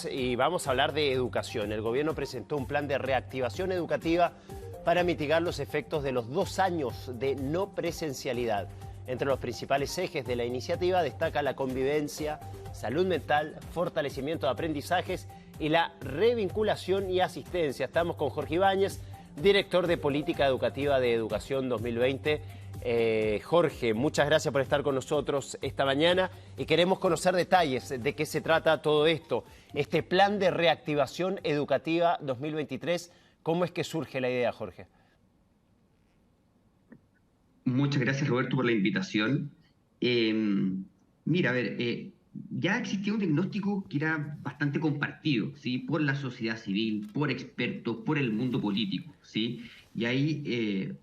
Y vamos a hablar de educación. El gobierno presentó un plan de reactivación educativa para mitigar los efectos de los 2 años de no presencialidad. Entre los principales ejes de la iniciativa destaca la convivencia, salud mental, fortalecimiento de aprendizajes y la revinculación y asistencia. Estamos con Jorge Ibáñez, director de Política Educativa de Educación 2020. Jorge, muchas gracias por estar con nosotros esta mañana y queremos conocer detalles de qué se trata todo esto. Este plan de reactivación educativa 2023, ¿cómo es que surge la idea, Jorge? Muchas gracias, Roberto, por la invitación. Mira, a ver, ya existía un diagnóstico que era bastante compartido, ¿sí? Por la sociedad civil, por expertos, por el mundo político, ¿sí? Y ahí,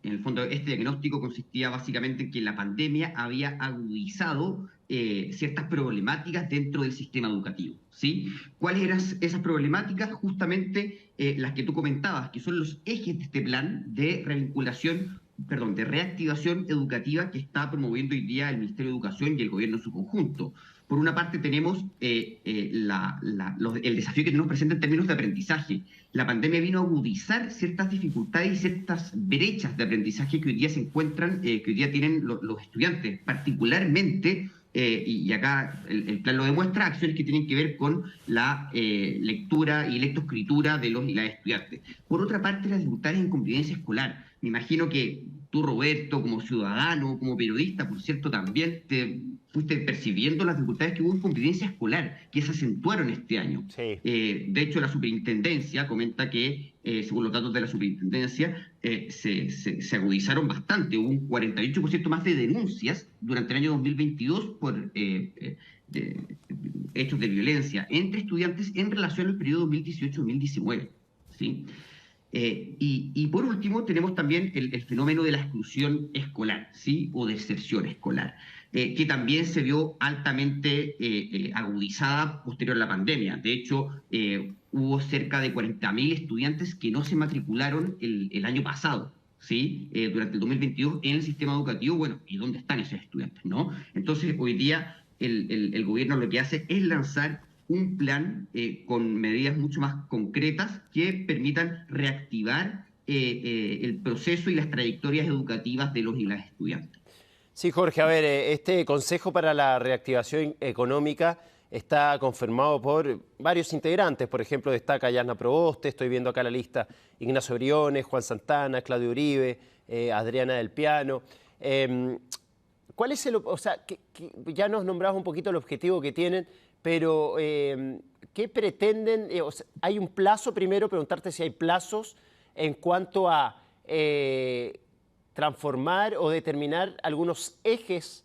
en el fondo, este diagnóstico consistía básicamente en que la pandemia había agudizado ciertas problemáticas dentro del sistema educativo, ¿sí? ¿Cuáles eran esas problemáticas? Justamente las que tú comentabas, que son los ejes de este plan de de reactivación educativa que está promoviendo hoy día el Ministerio de Educación y el gobierno en su conjunto. Por una parte tenemos el desafío que nos presenta en términos de aprendizaje. La pandemia vino a agudizar ciertas dificultades y ciertas brechas de aprendizaje que hoy día se encuentran, que hoy día tienen los estudiantes, particularmente, y acá el plan lo demuestra, acciones que tienen que ver con la lectura y lectoescritura de los y las estudiantes. Por otra parte, las dificultades en convivencia escolar. Me imagino que tú, Roberto, como ciudadano, como periodista, por cierto, también te fuiste percibiendo las dificultades que hubo en convivencia escolar, que se acentuaron este año. Sí. De hecho, la superintendencia comenta que, según los datos de la superintendencia, se agudizaron bastante. Hubo un 48% más de denuncias durante el año 2022 por hechos de violencia entre estudiantes en relación al periodo 2018-2019, ¿sí? Y por último tenemos también el fenómeno de la exclusión escolar, ¿sí? O deserción escolar, que también se vio altamente agudizada posterior a la pandemia. De hecho, hubo cerca de 40.000 estudiantes que no se matricularon el año pasado, ¿sí? Durante el 2022 en el sistema educativo. Bueno, ¿y dónde están esos estudiantes, no? Entonces, hoy día el gobierno lo que hace es lanzar un plan con medidas mucho más concretas que permitan reactivar el proceso y las trayectorias educativas de los y las estudiantes. Sí, Jorge, a ver, este Consejo para la Reactivación Económica está conformado por varios integrantes. Por ejemplo, destaca Yarna Proboste, estoy viendo acá la lista: Ignacio Briones, Juan Santana, Claudio Uribe, Adriana del Piano. ¿Cuál es o sea, ya nos nombrabas un poquito el objetivo que tienen, pero ¿qué pretenden? O sea, ¿hay un plazo? Primero, preguntarte si hay plazos en cuanto a transformar o determinar algunos ejes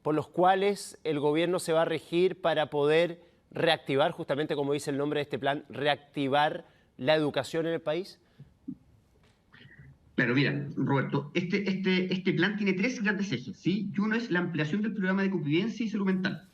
por los cuales el gobierno se va a regir para poder reactivar, justamente como dice el nombre de este plan, reactivar la educación en el país. Claro, mira, Roberto, este plan tiene 3 grandes ejes, ¿sí? Y uno es la ampliación del programa de convivencia y salud mental.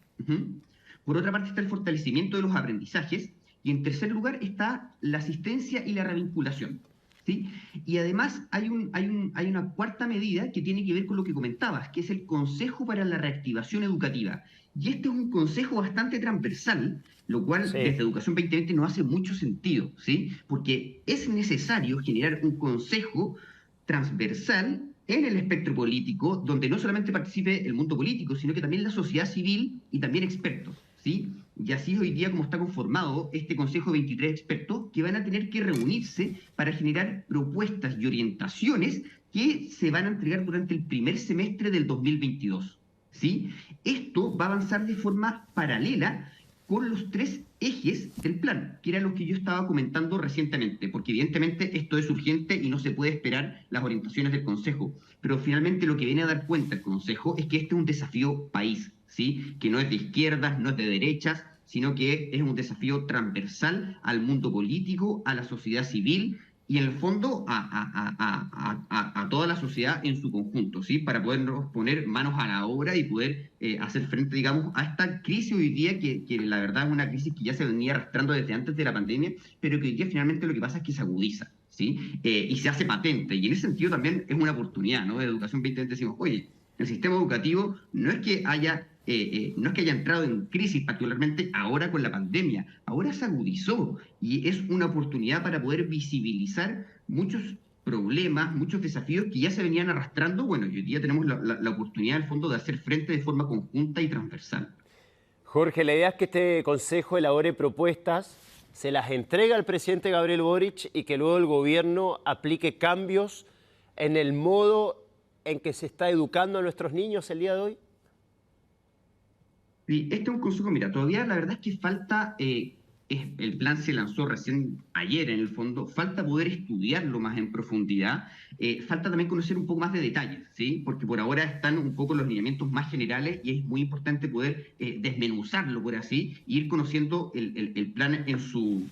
Por otra parte está el fortalecimiento de los aprendizajes, y en tercer lugar está la asistencia y la revinculación, ¿sí? Y además hay una cuarta medida que tiene que ver con lo que comentabas, que es el Consejo para la Reactivación Educativa. Y este es un consejo bastante transversal, lo cual Sí. desde Educación 2020 no hace mucho sentido, ¿sí? Porque es necesario generar un consejo transversal en el espectro político, donde no solamente participe el mundo político, sino que también la sociedad civil y también expertos, ¿sí? Y así es hoy día como está conformado este Consejo de 23 expertos que van a tener que reunirse para generar propuestas y orientaciones que se van a entregar durante el primer semestre del 2022, ¿sí? Esto va a avanzar de forma paralela con los 3 ejes del plan, que eran los que yo estaba comentando recientemente, porque evidentemente esto es urgente y no se puede esperar las orientaciones del Consejo. Pero finalmente lo que viene a dar cuenta el Consejo es que este es un desafío país, ¿sí? Que no es de izquierdas, no es de derechas, sino que es un desafío transversal al mundo político, a la sociedad civil y en el fondo a toda la sociedad en su conjunto, ¿sí? Para podernos poner manos a la obra y poder hacer frente, digamos, a esta crisis hoy día, que la verdad es una crisis que ya se venía arrastrando desde antes de la pandemia, pero que hoy día finalmente lo que pasa es que se agudiza, ¿sí? Y se hace patente, y en ese sentido también es una oportunidad, ¿no? De Educación 2020 decimos, oye, el sistema educativo no es que haya no es que haya entrado en crisis particularmente ahora con la pandemia, ahora se agudizó y es una oportunidad para poder visibilizar muchos problemas, muchos desafíos que ya se venían arrastrando. Bueno, y hoy día tenemos la oportunidad, al fondo, de hacer frente de forma conjunta y transversal. Jorge, la idea es que este Consejo elabore propuestas, se las entrega al presidente Gabriel Boric y que luego el gobierno aplique cambios en el modo en que se está educando a nuestros niños el día de hoy. Sí, este es un consejo, mira, todavía la verdad es que falta, el plan se lanzó recién ayer en el fondo, falta poder estudiarlo más en profundidad, falta también conocer un poco más de detalles, ¿sí? Porque por ahora están un poco los lineamientos más generales y es muy importante poder desmenuzarlo, por así, e ir conociendo el plan en su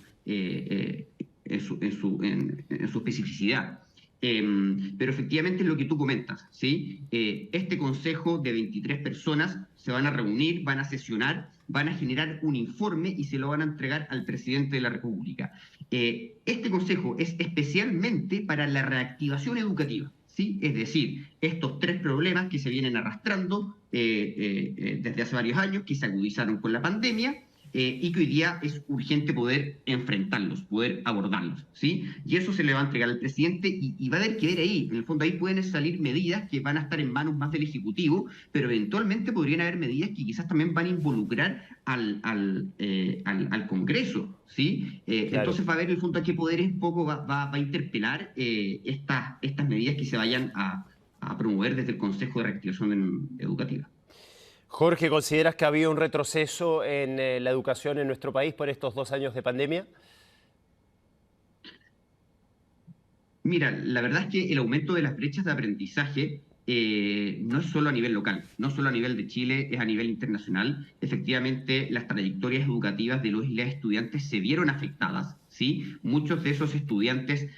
especificidad. Pero efectivamente es lo que tú comentas, ¿sí? Este consejo de 23 personas se van a reunir, van a sesionar, van a generar un informe y se lo van a entregar al presidente de la República. Este consejo es especialmente para la reactivación educativa, ¿sí? Es decir, estos tres problemas que se vienen arrastrando desde hace varios años, que se agudizaron con la pandemia, y que hoy día es urgente poder enfrentarlos, poder abordarlos, ¿sí? Y eso se le va a entregar al presidente y va a haber que ver ahí, en el fondo ahí pueden salir medidas que van a estar en manos más del Ejecutivo, pero eventualmente podrían haber medidas que quizás también van a involucrar al Congreso, ¿sí? Claro. Entonces va a haber en el fondo a qué poderes un poco va a interpelar estas medidas que se vayan a promover desde el Consejo de Reactivación Educativa. Jorge, ¿consideras que ha habido un retroceso en la educación en nuestro país por estos 2 años de pandemia? Mira, la verdad es que el aumento de las brechas de aprendizaje no es solo a nivel local, no solo a nivel de Chile, es a nivel internacional. Efectivamente, las trayectorias educativas de los y las estudiantes se vieron afectadas, ¿sí? Muchos de esos estudiantes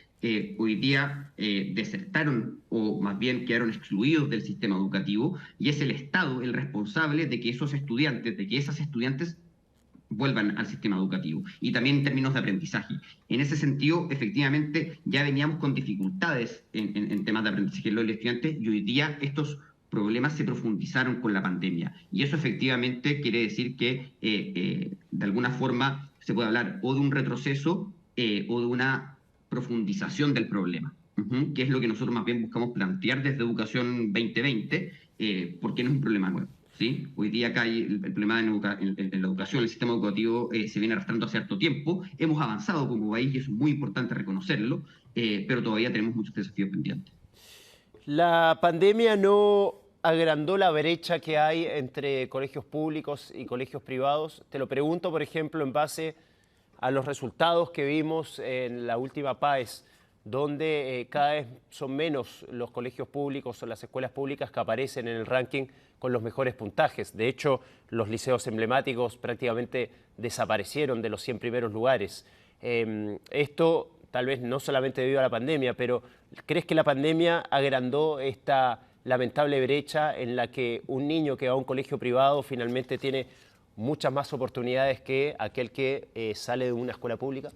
hoy día desertaron o más bien quedaron excluidos del sistema educativo y es el Estado el responsable de que esos estudiantes, de que esas estudiantes vuelvan al sistema educativo y también en términos de aprendizaje. En ese sentido, efectivamente, ya veníamos con dificultades en temas de aprendizaje de los estudiantes y hoy día estos problemas se profundizaron con la pandemia. Y eso efectivamente quiere decir que de alguna forma se puede hablar o de un retroceso o de una profundización del problema, que es lo que nosotros más bien buscamos plantear desde Educación 2020, porque no es un problema nuevo. ¿Sí? Hoy día acá hay el problema en la educación, el sistema educativo se viene arrastrando hace harto tiempo. Hemos avanzado como país y es muy importante reconocerlo, pero todavía tenemos muchos desafíos pendientes. La pandemia no agrandó la brecha que hay entre colegios públicos y colegios privados. Te lo pregunto, por ejemplo, en base a los resultados que vimos en la última PAES, donde cada vez son menos los colegios públicos o las escuelas públicas que aparecen en el ranking con los mejores puntajes. De hecho, los liceos emblemáticos prácticamente desaparecieron de los 100 primeros lugares. Esto tal vez no solamente debido a la pandemia, pero ¿crees que la pandemia agrandó esta lamentable brecha en la que un niño que va a un colegio privado finalmente tiene muchas más oportunidades que aquel que sale de una escuela pública?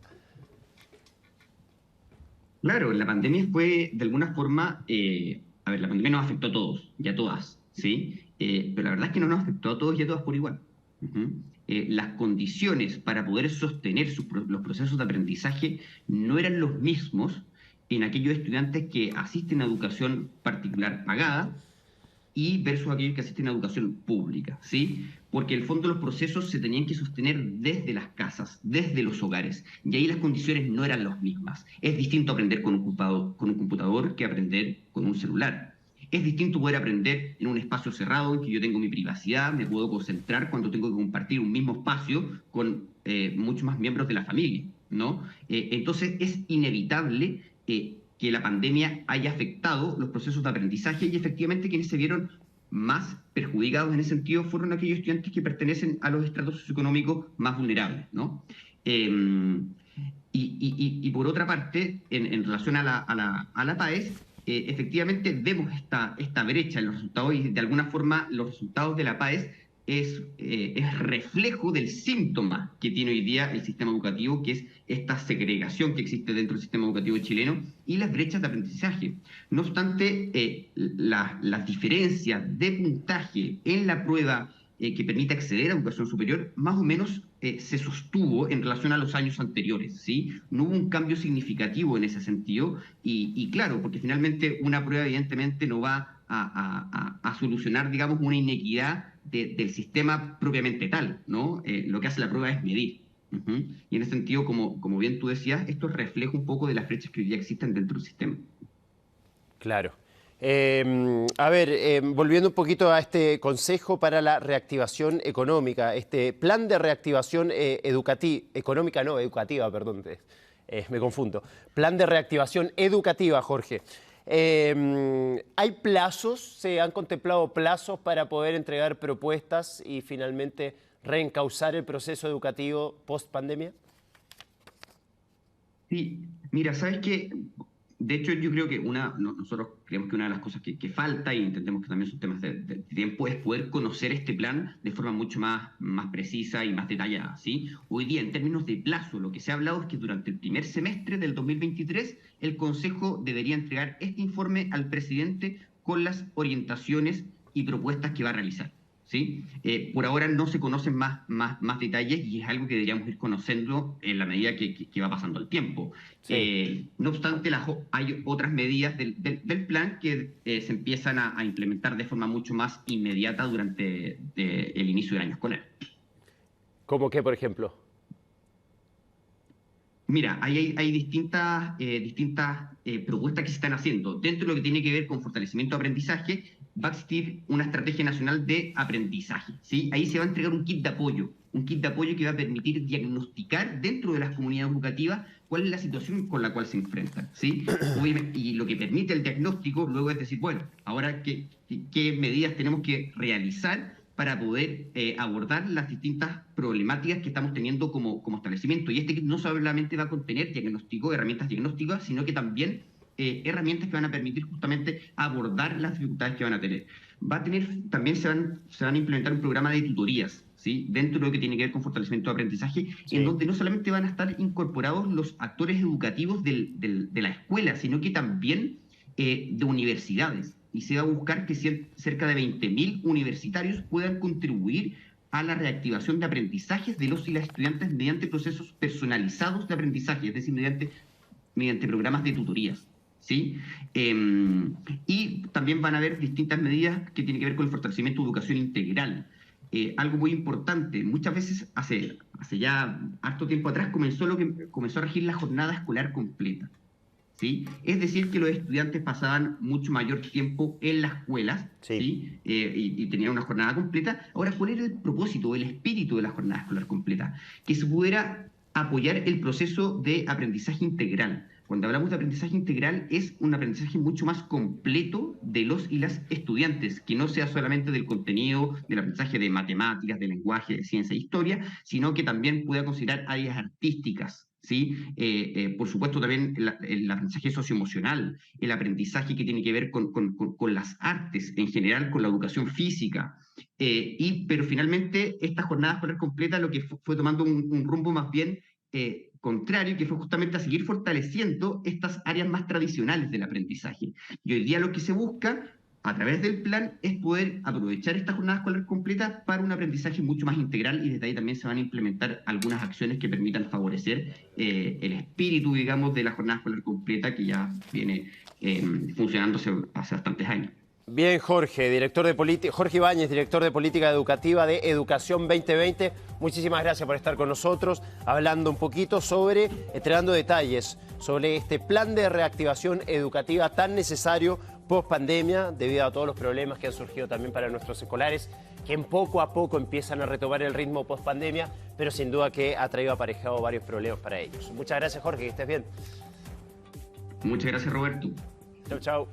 Claro, la pandemia fue de alguna forma, a ver, la pandemia nos afectó a todos y a todas, ¿sí? Pero la verdad es que no nos afectó a todos y a todas por igual. Las condiciones para poder sostener los procesos de aprendizaje no eran los mismos en aquellos estudiantes que asisten a educación particular pagada y versus aquellos que asisten a educación pública, ¿sí? Porque en el fondo los procesos se tenían que sostener desde las casas, desde los hogares, y ahí las condiciones no eran las mismas. Es distinto aprender con un computador que aprender con un celular. Es distinto poder aprender en un espacio cerrado en que yo tengo mi privacidad, me puedo concentrar cuando tengo que compartir un mismo espacio con muchos más miembros de la familia, ¿no? Entonces es inevitable que la pandemia haya afectado los procesos de aprendizaje y efectivamente quienes se vieron más perjudicados en ese sentido fueron aquellos estudiantes que pertenecen a los estratos socioeconómicos más vulnerables, ¿no? Y por otra parte, en relación a la PAES, efectivamente vemos esta brecha en los resultados y de alguna forma los resultados de la PAES es reflejo del síntoma que tiene hoy día el sistema educativo, que es esta segregación que existe dentro del sistema educativo chileno y las brechas de aprendizaje. No obstante, las diferencias de puntaje en la prueba que permite acceder a educación superior, más o menos se sostuvo en relación a los años anteriores, ¿sí? No hubo un cambio significativo en ese sentido y claro, porque finalmente una prueba evidentemente no va a solucionar, digamos, una inequidad del sistema propiamente tal, ¿no? Lo que hace la prueba es medir. Y en ese sentido, como bien tú decías, esto refleja un poco de las brechas que hoy día existen dentro del sistema. Claro. Volviendo un poquito a este Consejo para la Reactivación Económica, este plan de reactivación educativa, perdón, me confundo. Plan de reactivación educativa, Jorge. ¿Hay plazos? ¿Se han contemplado plazos para poder entregar propuestas y finalmente reencauzar el proceso educativo post-pandemia? Sí, mira, ¿sabes qué? De hecho, yo creo que nosotros creemos que una de las cosas que falta, y entendemos que también son temas de tiempo, es poder conocer este plan de forma mucho más precisa y más detallada, ¿sí? Hoy día, en términos de plazo, lo que se ha hablado es que durante el primer semestre del 2023, el Consejo debería entregar este informe al presidente con las orientaciones y propuestas que va a realizar. ¿Sí? Por ahora no se conocen más detalles y es algo que deberíamos ir conociendo en la medida que va pasando el tiempo. Sí. No obstante, hay otras medidas del plan que se empiezan a implementar de forma mucho más inmediata durante el inicio del año escolar. ¿Cómo qué, por ejemplo? Mira, hay distintas propuestas que se están haciendo. Dentro de lo que tiene que ver con fortalecimiento de aprendizaje, va a existir una estrategia nacional de aprendizaje, ¿sí? Ahí se va a entregar un kit de apoyo que va a permitir diagnosticar dentro de las comunidades educativas cuál es la situación con la cual se enfrentan, ¿sí? Y lo que permite el diagnóstico luego es decir, bueno, ahora qué medidas tenemos que realizar para poder abordar las distintas problemáticas que estamos teniendo como establecimiento. Y este kit no solamente va a contener herramientas diagnósticas, sino que también herramientas que van a permitir justamente abordar las dificultades que van a tener. También se van a implementar un programa de tutorías, ¿sí? Dentro de lo que tiene que ver con fortalecimiento de aprendizaje, sí, en donde no solamente van a estar incorporados los actores educativos de la escuela, sino que también de universidades. Y se va a buscar que cerca de 20.000 universitarios puedan contribuir a la reactivación de aprendizajes de los y las estudiantes mediante procesos personalizados de aprendizaje, es decir, mediante programas de tutorías, ¿sí? Y también van a haber distintas medidas que tienen que ver con el fortalecimiento de educación integral. Algo muy importante, muchas veces hace ya harto tiempo atrás comenzó a regir la jornada escolar completa, ¿sí? Es decir, que los estudiantes pasaban mucho mayor tiempo en las escuelas, sí, ¿sí? Y tenían una jornada completa. Ahora, ¿cuál era el propósito, el espíritu de la jornada escolar completa? Que se pudiera apoyar el proceso de aprendizaje integral. Cuando hablamos de aprendizaje integral, es un aprendizaje mucho más completo de los y las estudiantes, que no sea solamente del contenido, del aprendizaje de matemáticas, de lenguaje, de ciencia e historia, sino que también pueda considerar áreas artísticas, ¿sí? Por supuesto también el aprendizaje socioemocional, el aprendizaje que tiene que ver con las artes en general, con la educación física. Pero finalmente esta jornada escolar completa lo que fue tomando un rumbo más bien contrario, que fue justamente a seguir fortaleciendo estas áreas más tradicionales del aprendizaje. Y hoy día lo que se busca a través del plan es poder aprovechar esta jornada escolar completa para un aprendizaje mucho más integral, y desde ahí también se van a implementar algunas acciones que permitan favorecer el espíritu, digamos, de la jornada escolar completa que ya viene funcionando hace bastantes años. Bien, Jorge Ibáñez, director de Política Educativa de Educación 2020. Muchísimas gracias por estar con nosotros, hablando un poquito entregando detalles sobre este plan de reactivación educativa tan necesario post pandemia, debido a todos los problemas que han surgido también para nuestros escolares, que poco a poco empiezan a retomar el ritmo post pandemia, pero sin duda que ha traído aparejado varios problemas para ellos. Muchas gracias, Jorge, que estés bien. Muchas gracias, Roberto. Chau, chau.